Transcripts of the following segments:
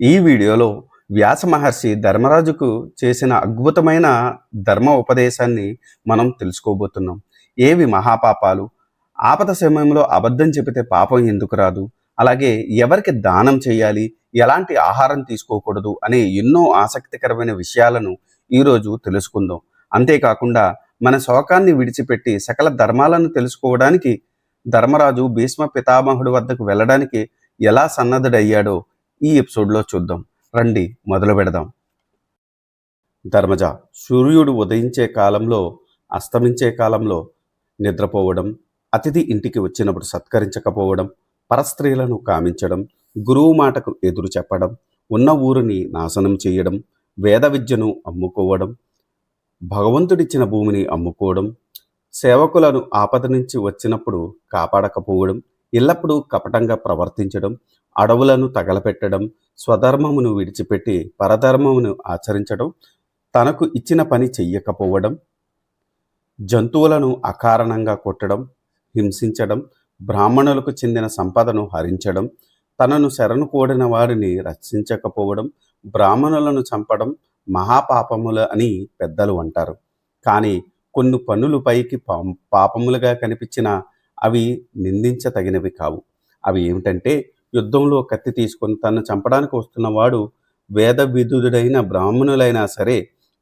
ఈ వీడియోలో వ్యాస మహర్షి ధర్మరాజుకు చేసిన అద్భుతమైన ధర్మ ఉపదేశాన్ని మనం తెలుసుకోబోతున్నాం. ఏవి మహాపాపాలు, ఆపద సమయంలో అబద్ధం చెబితే పాపం ఎందుకు రాదు, అలాగే ఎవరికి దానం చేయాలి, ఎలాంటి ఆహారం తీసుకోకూడదు అనే ఎన్నో ఆసక్తికరమైన విషయాలను ఈరోజు తెలుసుకుందాం. అంతేకాకుండా మన శోకాన్ని విడిచిపెట్టి సకల ధర్మాలను తెలుసుకోవడానికి ధర్మరాజు భీష్మ పితామహుడి వద్దకు వెళ్ళడానికి ఎలా సన్నద్ధుడయ్యాడో ఈ ఎపిసోడ్లో చూద్దాం. రండి మొదలు పెడదాం. ధర్మజ, సూర్యుడు ఉదయించే కాలంలో అస్తమించే కాలంలో నిద్రపోవడం, అతిథి ఇంటికి వచ్చినప్పుడు సత్కరించకపోవడం, పరస్త్రీలను కామించడం, గురువు మాటకు ఎదురు చెప్పడం, ఉన్న ఊరిని నాశనం చేయడం, వేద విద్యను అమ్ముకోవడం, భగవంతుడిచ్చిన భూమిని అమ్ముకోవడం, సేవకులను ఆపద నుంచి వచ్చినప్పుడు కాపాడకపోవడం, ఎల్లప్పుడూ కపటంగా ప్రవర్తించడం, అడవులను తగలపెట్టడం, స్వధర్మమును విడిచిపెట్టి పరధర్మమును ఆచరించడం, తనకు ఇచ్చిన పని చెయ్యకపోవడం, జంతువులను అకారణంగా కొట్టడం, హింసించడం, బ్రాహ్మణులకు చెందిన సంపదను హరించడం, తనను శరణు కోడిన వారిని రక్షించకపోవడం, బ్రాహ్మణులను చంపడం మహాపాపములు అని పెద్దలు అంటారు. కానీ కొన్ని పనులు పైకి పాపములుగా కనిపించినా అవి నిందించతగినవి కావు. అవి ఏమిటంటే, యుద్ధంలో కత్తి తీసుకొని తనను చంపడానికి వస్తున్నవాడు వేద విధుడైన బ్రాహ్మణులైనా సరే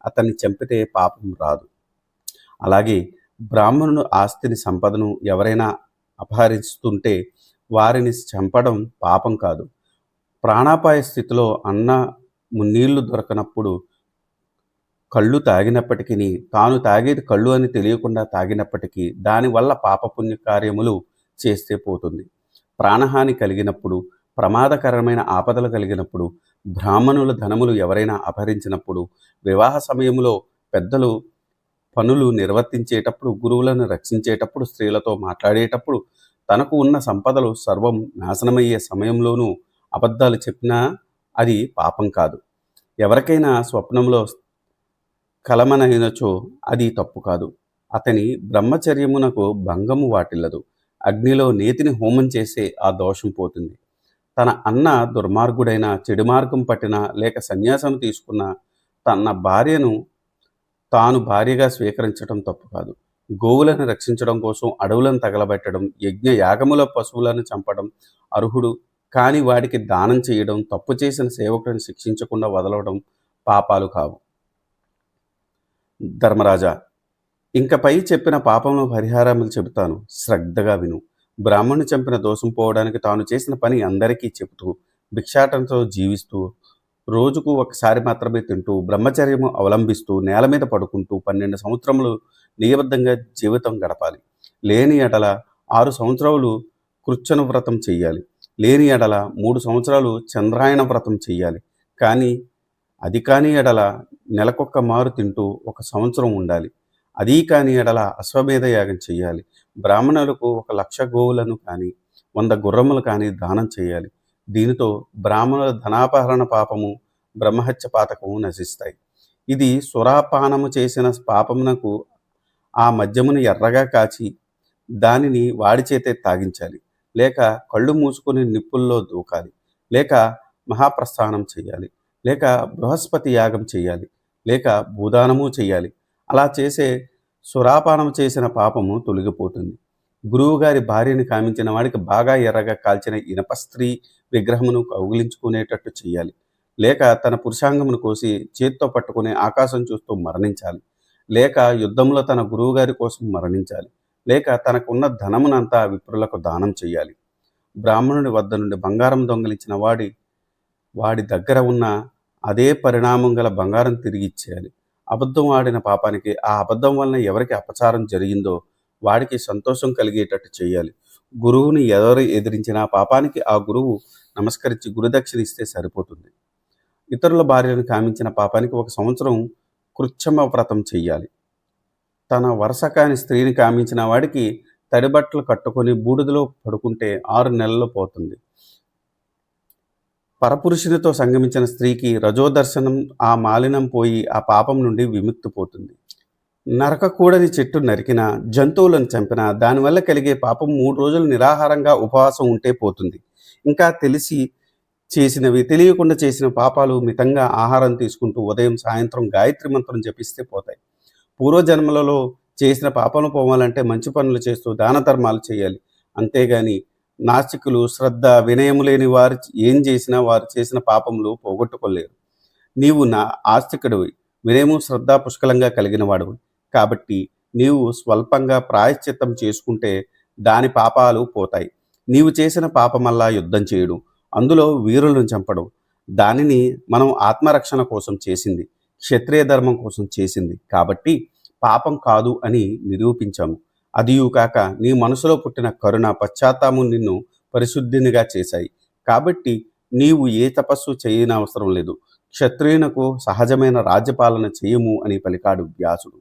అతన్ని చంపితే పాపం రాదు. అలాగే బ్రాహ్మణుడు ఆస్తిని సంపదను ఎవరైనా అపహరిస్తుంటే వారిని చంపడం పాపం కాదు. ప్రాణాపాయ స్థితిలో నీళ్లు దొరకనప్పుడు కళ్ళు తాగినప్పటికీ, తాను తాగేది కళ్ళు అని తెలియకుండా తాగినప్పటికీ దానివల్ల పాపపుణ్య కార్యములు చేస్తే పోతుంది. ప్రాణహాని కలిగినప్పుడు, ప్రమాదకరమైన ఆపదలు కలిగినప్పుడు, బ్రాహ్మణుల ధనములు ఎవరైనా అపహరించినప్పుడు, వివాహ సమయంలో పెద్దలు పనులు నిర్వర్తించేటప్పుడు, గురువులను రక్షించేటప్పుడు, స్త్రీలతో మాట్లాడేటప్పుడు, తనకు ఉన్న సంపదలు సర్వం నాశనమయ్యే సమయంలోనూ అబద్ధాలు చెప్పినా అది పాపం కాదు. ఎవరికైనా స్వప్నంలో కలమనైనచో అది తప్పు కాదు. అతని బ్రహ్మచర్యమునకు భంగము వాటిల్లదు. అగ్నిలో నేతిని హోమం చేసే ఆ దోషం పోతుంది. తన అన్న దుర్మార్గుడైన, చెడు మార్గం పట్టిన, లేక సన్యాసం తీసుకున్న తన భార్యను తాను భార్యగా స్వీకరించడం తప్పు కాదు. గోవులను రక్షించడం కోసం అడవులను తగలబెట్టడం, యజ్ఞ యాగముల పశువులను చంపడం అర్హుడు కాని వాడికి దానం చేయడం, తప్పు చేసిన సేవకుడిని శిక్షించకుండా వదలడం పాపాలు కావు. ధర్మరాజా, ఇంకపై చెప్పిన పాపంలో పరిహారములు చెబుతాను, శ్రద్ధగా విను. బ్రాహ్మణుని చంపిన దోషం పోవడానికి తాను చేసిన పని అందరికీ చెబుతూ, భిక్షాటంతో జీవిస్తూ, రోజుకు ఒకసారి మాత్రమే తింటూ, బ్రహ్మచర్యము అవలంబిస్తూ, నేల మీద పడుకుంటూ 12 సంవత్సరములు నియబద్ధంగా జీవితం గడపాలి. లేని ఎడల 6 సంవత్సరాలు కృచ్చన వ్రతం చెయ్యాలి. లేని ఎడల 3 సంవత్సరాలు చంద్రాయణ వ్రతం చెయ్యాలి. అది కాని ఎడల నెలకొక్క మారు తింటూ 1 సంవత్సరం ఉండాలి. అదీ కాని ఎడల అశ్వమేధ యాగం చెయ్యాలి. బ్రాహ్మణులకు 1,00,000 గోవులను కానీ 100 గుర్రములు కానీ దానం చేయాలి. దీనితో బ్రాహ్మణుల ధనాపహరణ పాపము, బ్రహ్మహత్య పాతకము నశిస్తాయి. ఇది సురాపానము చేసిన పాపమునకు ఆ మద్యమును ఎర్రగా కాచి దానిని వాడి చేతే తాగించాలి, లేక కళ్ళు మూసుకొని నిప్పుల్లో దూకాలి, లేక మహాప్రస్థానం చేయాలి, లేక బృహస్పతి యాగం చేయాలి, లేక భూదానము చేయాలి. అలా చేసే సురాపానం చేసిన పాపము తొలగిపోతుంది. గురువుగారి భార్యని కామించిన వాడికి బాగా ఎర్రగా కాల్చిన ఇనప స్త్రీ విగ్రహమును కౌగిలించుకునేటట్టు చేయాలి, లేక తన పురుషాంగమును కోసి చేత్తో పట్టుకుని ఆకాశం చూస్తూ మరణించాలి, లేక యుద్ధంలో తన గురువుగారి కోసం మరణించాలి, లేక తనకున్న ధనమునంతా విప్రులకు దానం చేయాలి. బ్రాహ్మణుడి వద్ద నుండి బంగారం దొంగిలించిన వాడి దగ్గర ఉన్న అదే పరిణామం గల బంగారం తిరిగి ఇచ్చేయాలి. అబద్ధం ఆడిన పాపానికి, ఆ అబద్ధం వలన ఎవరికి అపచారం జరిగిందో వాడికి సంతోషం కలిగేటట్టు చేయాలి. గురువుని ఎవరు ఎదిరించినా పాపానికి ఆ గురువు నమస్కరించి గురుదక్షిణ ఇస్తే సరిపోతుంది. ఇతరుల భార్యను కామించిన పాపానికి 1 సంవత్సరం కృచ్ఛమ వ్రతం చెయ్యాలి. తన వరస కాని స్త్రీని కామించిన వాడికి తడిబట్టలు కట్టుకొని బూడిదలో పడుకుంటే 6 నెలల్లో పోతుంది. పరపురుషునితో సంగమించిన స్త్రీకి రజోదర్శనం, ఆ మాలినం పోయి ఆ పాపం నుండి విముక్తి పోతుంది. నరకకూడని చెట్టు నరికినా, జంతువులను చంపినా దానివల్ల కలిగే పాపం 3 రోజులు నిరాహారంగా ఉపవాసం ఉంటే పోతుంది. ఇంకా తెలిసి చేసినవి తెలియకుండా చేసిన పాపాలు మితంగా ఆహారం తీసుకుంటూ ఉదయం, సాయంత్రం గాయత్రి మంత్రం జపిస్తే పోతాయి. పూర్వజన్మలలో చేసిన పాపాలు పోవాలంటే మంచి పనులు చేస్తూ దాన ధర్మాలు చేయాలి. అంతేగాని నాస్తికులు, శ్రద్ధ, వినయము లేని వారు ఏం చేసినా వారు చేసిన పాపములు పోగొట్టుకోలేరు. నీవు నా ఆస్తికుడివి, వినయము, శ్రద్ధ పుష్కలంగా కలిగిన వాడివి. కాబట్టి నీవు స్వల్పంగా ప్రాయశ్చిత్తం చేసుకుంటే దాని పాపాలు పోతాయి. నీవు చేసిన పాపమల్లా యుద్ధం చేయడం, అందులో వీరులను చంపడం, దానిని మనం ఆత్మరక్షణ కోసం చేసింది, క్షత్రియ ధర్మం కోసం చేసింది. కాబట్టి పాపం కాదు అని నిరూపించాము. అదియు కాక నీ మనసులో పుట్టిన కరుణ, పశ్చాత్తాపము నిన్ను పరిశుద్ధినిగా చేశాయి. కాబట్టి నీవు ఏ తపస్సు చేయనవసరం లేదు. క్షత్రియునకు సహజమైన రాజ్యపాలన చేయము అని పలికాడు వ్యాసుడు.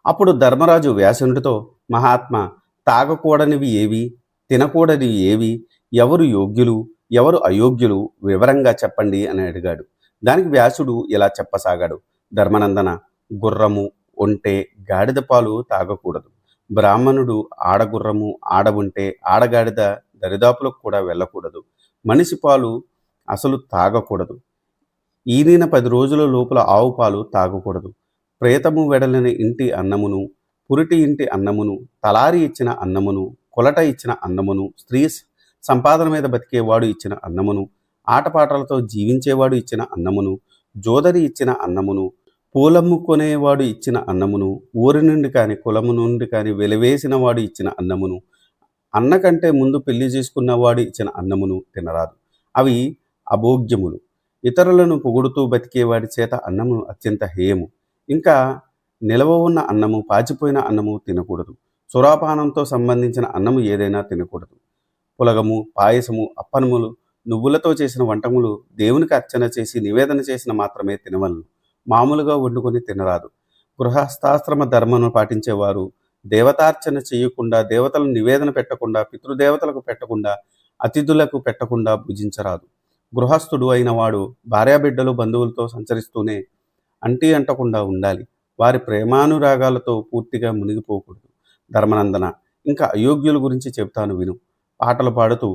అప్పుడు ధర్మరాజు వ్యాసునితో, మహాత్మా, తాగకూడనివి ఏవి, తినకూడనివి ఏవి, ఎవరు యోగ్యులు, ఎవరు అయోగ్యులు వివరంగా చెప్పండి అని అడిగాడు. దానికి వ్యాసుడు ఇలా చెప్పసాగాడు. ధర్మనందన, గుర్రము, ఒంటె, గాడిద పాలు తాగకూడదు. బ్రాహ్మణుడు ఆడగుర్రము, ఆడవుంటే, ఆడగాడిద దరిదాపులకు కూడా వెళ్ళకూడదు. మనిషి పాలు అసలు తాగకూడదు. ఈనిన 10 రోజుల లోపల ఆవు పాలు తాగకూడదు. ప్రేతము వెడలిన ఇంటి అన్నమును, పురిటి ఇంటి అన్నమును, తలారి ఇచ్చిన అన్నమును, కొలట ఇచ్చిన అన్నమును, స్త్రీ సంపాదన మీద బతికేవాడు ఇచ్చిన అన్నమును, ఆటపాటలతో జీవించేవాడు ఇచ్చిన అన్నమును, జోదరి ఇచ్చిన అన్నమును, పూలమ్ముకొనేవాడు ఇచ్చిన అన్నమును, ఊరి నుండి కాని కులము నుండి కాని వెలివేసిన వాడు ఇచ్చిన అన్నమును, అన్న కంటే ముందు పెళ్లి చేసుకున్నవాడు ఇచ్చిన అన్నమును తినరాదు. అవి అభోగ్యములు. ఇతరులను పొగుడుతూ బతికేవాడి చేత అన్నము అత్యంత హేయము. ఇంకా నిలవ ఉన్న అన్నము, పాచిపోయిన అన్నము తినకూడదు. సురాపానంతో సంబంధించిన అన్నము ఏదైనా తినకూడదు. పులగము, పాయసము, అప్పనములు, నువ్వులతో చేసిన వంటములు దేవునికి అర్చన చేసి నివేదన చేసిన మాత్రమే తినవలను. మామూలుగా వండుకొని తినరాదు. గృహస్థాశ్రమ ధర్మను పాటించేవారు దేవతార్చన చేయకుండా, దేవతలను నివేదన పెట్టకుండా, పితృదేవతలకు పెట్టకుండా, అతిథులకు పెట్టకుండా భుజించరాదు. గృహస్థుడు అయిన వాడు భార్యాబిడ్డలు, బంధువులతో సంచరిస్తూనే అంటీ అంటకుండా ఉండాలి. వారి ప్రేమానురాగాలతో పూర్తిగా మునిగిపోకూడదు. ధర్మనందన, ఇంకా అయోగ్యుల గురించి చెబుతాను విను. పాటలు పాడుతూ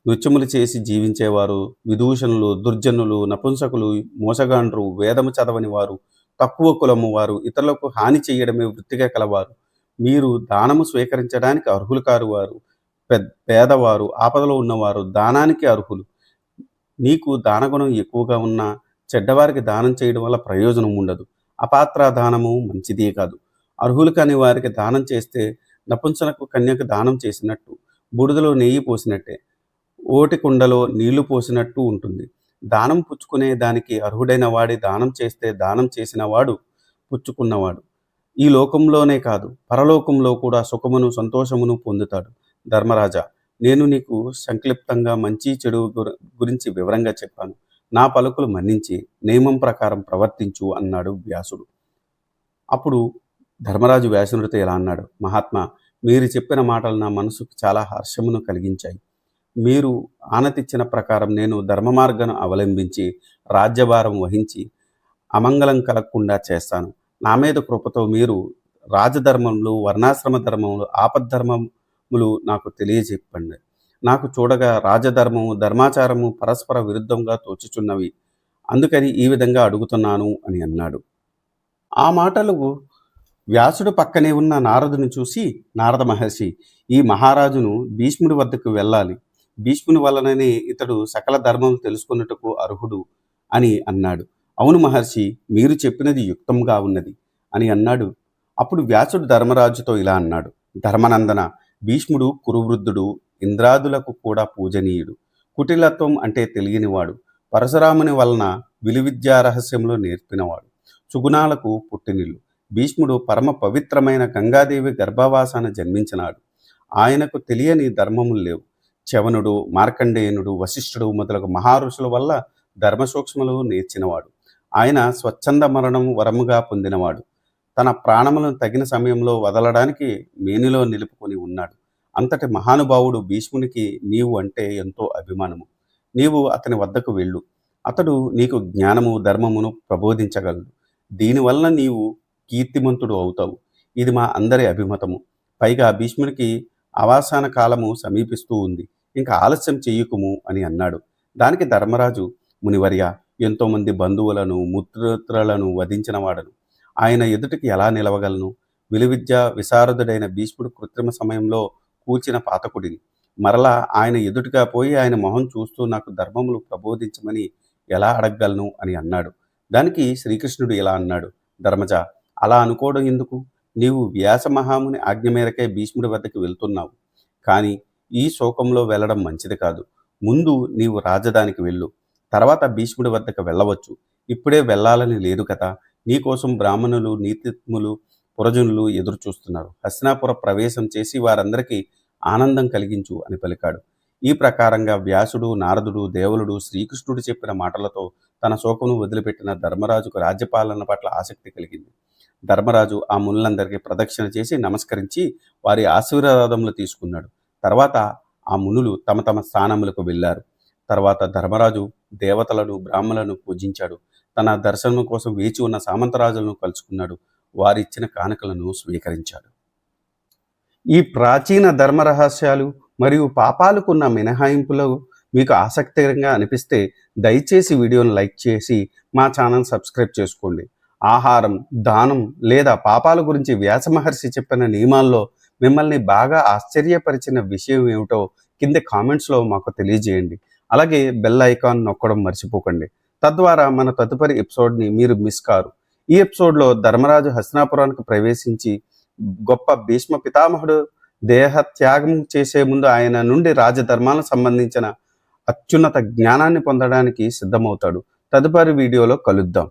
నృత్యములు చేసి జీవించేవారు, విదూషణులు, దుర్జనులు, నపుంసకులు, మోసగాండ్రు, వేదము చదవని వారు, తక్కువ కులము వారు, ఇతరులకు హాని చేయడమే వృత్తిగా కలవారు, మీరు దానము స్వీకరించడానికి అర్హులు కారు వారు, పేదవారు, ఆపదలో ఉన్నవారు దానానికి అర్హులు. నీకు దానగుణం ఎక్కువగా ఉన్నా చెడ్డవారికి దానం చేయడం వల్ల ప్రయోజనం ఉండదు. అపాత్ర దానము మంచిదే కాదు. అర్హులు కాని వారికి దానం చేస్తే నపుంసనకు కన్యకు దానం చేసినట్టు, బూడిదలో నెయ్యి పోసినట్టే, ఓటి కుండలో నీళ్లు పోసినట్టు ఉంటుంది. దానం పుచ్చుకునే దానికి అర్హుడైన వాడి దానం చేస్తే దానం చేసిన వాడు పుచ్చుకున్నవాడు ఈ లోకంలోనే కాదు పరలోకంలో కూడా సుఖమును, సంతోషమును పొందుతాడు. ధర్మరాజా, నేను నీకు సంక్లిప్తంగా మంచి చెడు గురించి వివరంగా చెప్పాను. నా పలుకులు మన్నించి నియమం ప్రకారం ప్రవర్తించు అన్నాడు వ్యాసుడు. అప్పుడు ధర్మరాజు వ్యాసునితో ఇలా అన్నాడు. మహాత్మా, మీరు చెప్పిన మాటలు నా మనసుకు చాలా హర్షమును కలిగించాయి. మీరు ఆనతిచ్చిన ప్రకారం నేను ధర్మ మార్గాన్ని అవలంబించి రాజ్యభారం వహించి అమంగళం కలగకుండా చేస్తాను. నా మీద కృపతో మీరు రాజధర్మములు, వర్ణాశ్రమ ధర్మములు, ఆపద్ధర్మములు నాకు తెలియజెప్పండి. నాకు చూడగా రాజధర్మము, ధర్మాచారము పరస్పర విరుద్ధంగా తోచుచున్నవి. అందుకని ఈ విధంగా అడుగుతున్నాను అని అన్నాడు. ఆ మాటలకు వ్యాసుడు పక్కనే ఉన్న నారదుని చూసి, నారద మహర్షి, ఈ మహారాజును భీష్ముడి వద్దకు వెళ్ళాలి. భీష్ముని వలననే ఇతడు సకల ధర్మం తెలుసుకున్నట్టుకు అర్హుడు అని అన్నాడు. అవును మహర్షి, మీరు చెప్పినది యుక్తంగా ఉన్నది అని అన్నాడు. అప్పుడు వ్యాసుడు ధర్మరాజుతో ఇలా అన్నాడు. ధర్మనందన, భీష్ముడు కురువృద్ధుడు, ఇంద్రాదులకు కూడా పూజనీయుడు. కుటిలత్వం అంటే తెలియనివాడు, పరశురాముని వలన విలువిద్యా రహస్యంలో నేర్పినవాడు, సుగుణాలకు పుట్టినిల్లు. భీష్ముడు పరమ పవిత్రమైన గంగాదేవి గర్భవాసాన జన్మించినాడు. ఆయనకు తెలియని ధర్మములు లేవు. చవనుడు, మార్కండేయునుడు, వశిష్ఠుడు మొదలగు మహారుషుల వల్ల ధర్మసూక్ష్మలు నేర్చినవాడు. ఆయన స్వచ్ఛంద మరణం వరముగా పొందినవాడు. తన ప్రాణములను తగిన సమయంలో వదలడానికి మేనిలో నిలుపుకొని ఉన్నాడు. అంతటి మహానుభావుడు భీష్మునికి నీవు అంటే ఎంతో అభిమానము. నీవు అతని వద్దకు వెళ్ళు. అతడు నీకు జ్ఞానము, ధర్మమును ప్రబోధించగలడు. దీనివలన నీవు కీర్తిమంతుడు అవుతావు. ఇది మా అందరి అభిమతము. పైగా భీష్మునికి అవసాన కాలము సమీపిస్తూ ఉంది. ఇంకా ఆలస్యం చెయ్యకుము అని అన్నాడు. దానికి ధర్మరాజు, మునివర్య, ఎంతోమంది బంధువులను మిత్రులను వధించిన వాడను. ఆయన ఎదుటికి ఎలా నిలవగలను? విలువిద్య విశారదుడైన భీష్ముడు కృత్రిమ సమయంలో కూల్చిన పాతకుడిని. మరలా ఆయన ఎదుటిగా పోయి ఆయన మొహం చూస్తూ నాకు ధర్మములు ప్రబోధించమని ఎలా అడగగలను అని అన్నాడు. దానికి శ్రీకృష్ణుడు ఇలా అన్నాడు, ధర్మజ, అలా అనుకోవడం ఎందుకు? నీవు వ్యాస మహాముని ఆజ్ఞ మేరకే భీష్ముడి వద్దకు వెళ్తున్నావు. కానీ ఈ శోకంలో వెళ్ళడం మంచిది కాదు. ముందు నీవు రాజధానికి వెళ్ళు, తర్వాత భీష్ముడి వద్దకు వెళ్ళవచ్చు. ఇప్పుడే వెళ్ళాలని లేదు కదా. నీకోసం బ్రాహ్మణులు, నీతిజ్ఞులు, పురజనులు ఎదురు చూస్తున్నారు. హస్తినాపుర ప్రవేశం చేసి వారందరికీ ఆనందం కలిగించు అని పలికాడు. ఈ ప్రకారంగా వ్యాసుడు, నారదుడు, దేవులుడు శ్రీకృష్ణుడు చెప్పిన మాటలతో తన శోకమును వదిలిపెట్టిన ధర్మరాజుకు రాజ్యపాలన పట్ల ఆసక్తి కలిగింది. ధర్మరాజు ఆ మునులందరికీ ప్రదక్షిణ చేసి నమస్కరించి వారి ఆశీర్వాదములు తీసుకున్నాడు. తర్వాత ఆ మునులు తమ తమ స్థానములకు వెళ్ళారు. తర్వాత ధర్మరాజు దేవతలను, బ్రాహ్మణులను పూజించాడు. తన దర్శనం కోసం వేచి ఉన్న సామంతరాజులను కలుసుకున్నాడు. వారిచ్చిన కానుకలను స్వీకరించాడు. ఈ ప్రాచీన ధర్మ రహస్యాలు మరియు పాపాలకున్న మినహాయింపులు మీకు ఆసక్తికరంగా అనిపిస్తే దయచేసి వీడియోను లైక్ చేసి మా ఛానల్ సబ్స్క్రైబ్ చేసుకోండి. ఆహారం, దానం లేదా పాపాల గురించి వ్యాస మహర్షి చెప్పిన నియమాల్లో మిమ్మల్ని బాగా ఆశ్చర్యపరిచిన విషయం ఏమిటో కింద కామెంట్స్లో మాకు తెలియజేయండి. అలాగే బెల్ ఐకాన్ నొక్కడం మర్చిపోకండి. తద్వారా మన తదుపరి ఎపిసోడ్ని మీరు మిస్ కారు. ఈ ఎపిసోడ్లో ధర్మరాజు హస్తినాపురానికి ప్రవేశించి గొప్ప భీష్మ పితామహుడు దేహత్యాగం చేసే ముందు ఆయన నుండి రాజధర్మాలకు సంబంధించిన అత్యున్నత జ్ఞానాన్ని పొందడానికి సిద్ధమవుతాడు. తదుపరి వీడియోలో కలుద్దాం.